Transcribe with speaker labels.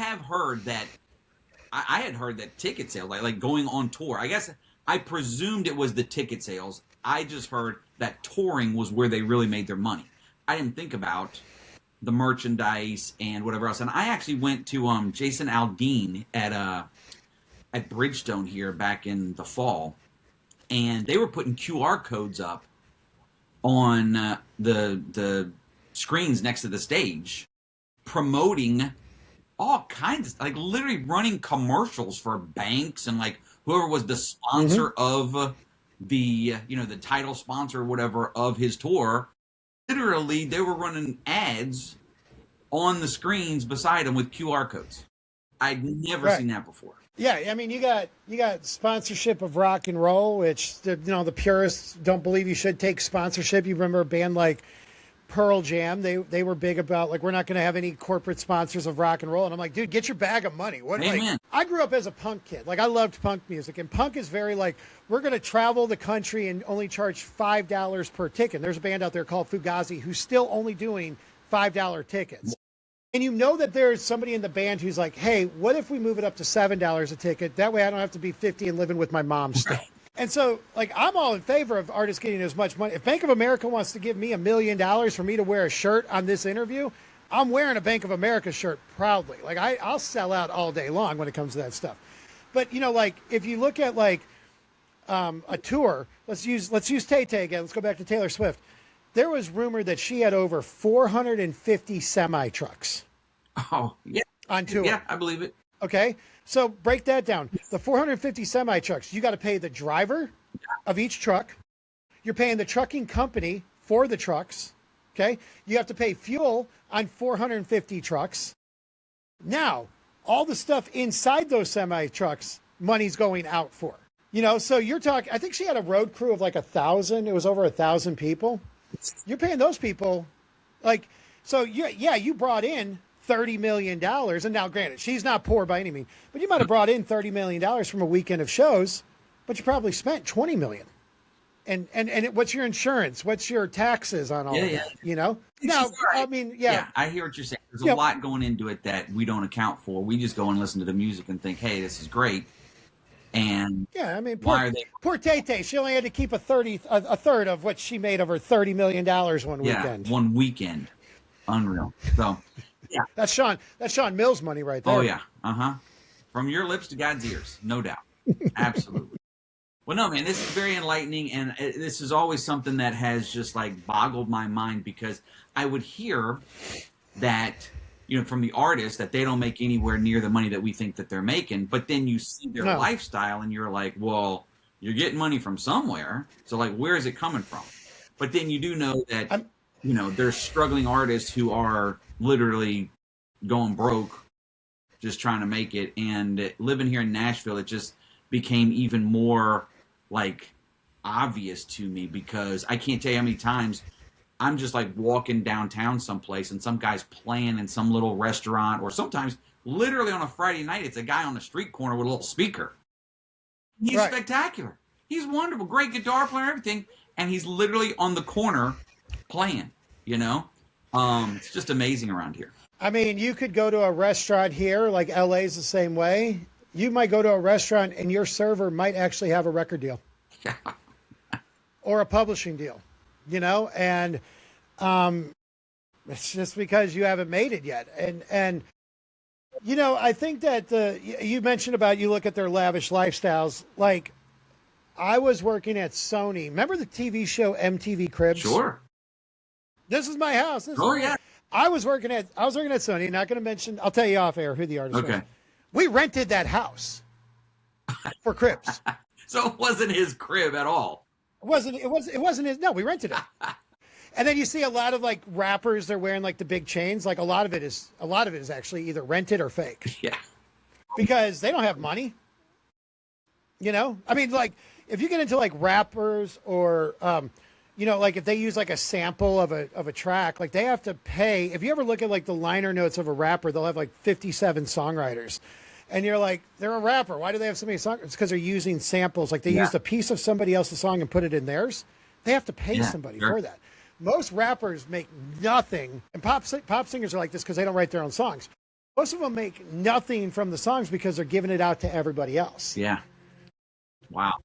Speaker 1: have heard that. I had heard that ticket sales, like going on tour. I guess I presumed it was the ticket sales. I just heard that touring was where they really made their money. I didn't think about the merchandise and whatever else. And I actually went to Jason Aldean at Bridgestone here back in the fall, and they were putting QR codes up on the screens next to the stage, promoting all kinds of, like, literally running commercials for banks and like whoever was the sponsor of the the title sponsor or whatever of his tour. Literally, they were running ads on the screens beside him with QR codes. I'd never seen that before.
Speaker 2: Yeah, I mean, you got sponsorship of rock and roll, which the purists don't believe you should take sponsorship. You remember a band like Pearl Jam? They were big about, like, we're not going to have any corporate sponsors of rock and roll. And I'm like, dude, get your bag of money. What?
Speaker 1: Amen.
Speaker 2: Like, I grew up as a punk kid. Like, I loved punk music, and punk is very like, we're going to travel the country and only charge $5 per ticket. There's a band out there called Fugazi who's still only doing $5 tickets. And you know that there's somebody in the band who's like, hey, what if we move it up to $7 a ticket? That way I don't have to be 50 and living with my mom still.
Speaker 1: Right.
Speaker 2: And so, like, I'm all in favor of artists getting as much money. If Bank of America wants to give me $1 million for me to wear a shirt on this interview, I'm wearing a Bank of America shirt proudly. Like, I'll sell out all day long when it comes to that stuff. But, like, if you look at, like, a tour, let's use Tay-Tay again. Let's go back to Taylor Swift. There was rumor that she had over 450 semi-trucks.
Speaker 1: Oh, yeah.
Speaker 2: On tour.
Speaker 1: Yeah, I believe it.
Speaker 2: Okay, so break that down. The 450 semi-trucks, you got to pay the driver of each truck. You're paying the trucking company for the trucks. Okay, you have to pay fuel on 450 trucks. Now, all the stuff inside those semi-trucks, money's going out for. So you're talking, I think she had a road crew of like 1,000. It was over 1,000 people. You're paying those people, like, so you brought in $30 million. And now, granted, she's not poor by any means, but you might have brought in $30 million from a weekend of shows, but you probably spent $20 million. And what's your insurance? What's your taxes on all of that? Now,
Speaker 1: right.
Speaker 2: I mean, yeah,
Speaker 1: I hear what you're saying. There's a lot going into it that we don't account for. We just go and listen to the music and think, hey, this is great. And
Speaker 2: yeah, I mean,
Speaker 1: poor
Speaker 2: Tay-Tay, she only had to keep a third of what she made of her $30 million one weekend.
Speaker 1: Yeah, one weekend. Unreal. So, yeah.
Speaker 2: That's Sean Mills money right there.
Speaker 1: Oh, yeah. From your lips to God's ears, no doubt. Absolutely. Well, no, man, this is very enlightening, and this is always something that has just, like, boggled my mind, because I would hear that, from the artists, that they don't make anywhere near the money that we think that they're making, but then you see their lifestyle, and you're like, well, you're getting money from somewhere, so, like, where is it coming from? But then you do know that, there's struggling artists who are literally going broke, just trying to make it, and living here in Nashville, it just became even more, like, obvious to me, because I can't tell you how many times I'm just, like, walking downtown someplace and some guy's playing in some little restaurant, or sometimes literally on a Friday night, it's a guy on the street corner with a little speaker. He's spectacular. He's wonderful, great guitar player, everything, and he's literally on the corner playing, It's just amazing around here.
Speaker 2: I mean, you could go to a restaurant here, like LA's the same way. You might go to a restaurant and your server might actually have a record deal.
Speaker 1: Yeah.
Speaker 2: Or a publishing deal, and it's just because you haven't made it yet. And I think that you mentioned about, you look at their lavish lifestyles. Like, I was working at Sony. Remember the TV show MTV Cribs?
Speaker 1: Sure.
Speaker 2: This is my house.
Speaker 1: Yeah.
Speaker 2: I was working at Sony. Not going to mention. I'll tell you off air who the artist was. We rented that house for Cribs.
Speaker 1: So it wasn't his crib at all.
Speaker 2: It wasn't his. No, we rented it. And then you see a lot of, like, rappers, they're wearing, like, the big chains. Like, a lot of it is actually either rented or fake.
Speaker 1: Yeah.
Speaker 2: Because they don't have money. I mean, like, if you get into, like, rappers or like, if they use, like, a sample of a track, like, they have to pay. If you ever look at, like, the liner notes of a rapper, they'll have, like, 57 songwriters. And you're like, they're a rapper. Why do they have so many songs? It's because they're using samples. Like, they used a piece of somebody else's song and put it in theirs. They have to pay somebody for that. Most rappers make nothing. And pop singers are like this because they don't write their own songs. Most of them make nothing from the songs because they're giving it out to everybody else.
Speaker 1: Yeah. Wow.